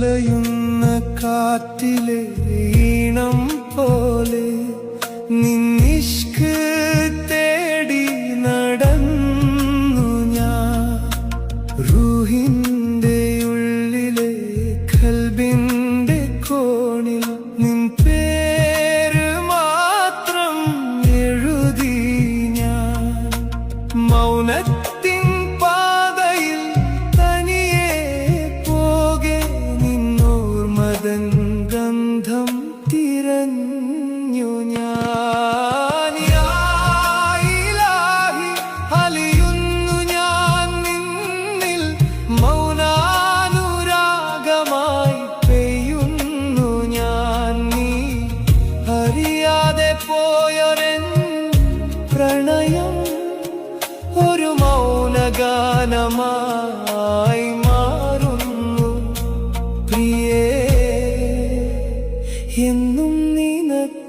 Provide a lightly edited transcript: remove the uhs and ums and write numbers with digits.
അലയുന്ന കാറ്റിലെ ഈണം പോലെ നിന്നിഷ്ക് തേടി നടന്നു ഞാൻ. റൂഹിന്റെ ഉള്ളിലെ ഖൽബിന്റെ കോണിൽ നിൻ പേര് മാത്രം എഴുതി ഞാൻ. മൗനത്തിൻ പാതയിൽ തനിയെ പോകെ നിന്നോർമതൻ ഗന്ധം തിരഞ്ഞു ഞാൻ. യാ ഇലാഹി അലിയുന്നു ഞാൻ നിന്നിൽ, മൗനാനുരാഗമായി പെയ്യുന്നു ഞാൻ. നീ അറിയാതെ പോയൊരെൻ പ്രണയം ഒരു മൗനഗാനമായി മാറുന്നു പ്രിയേ. എന്നും നിനക്ക്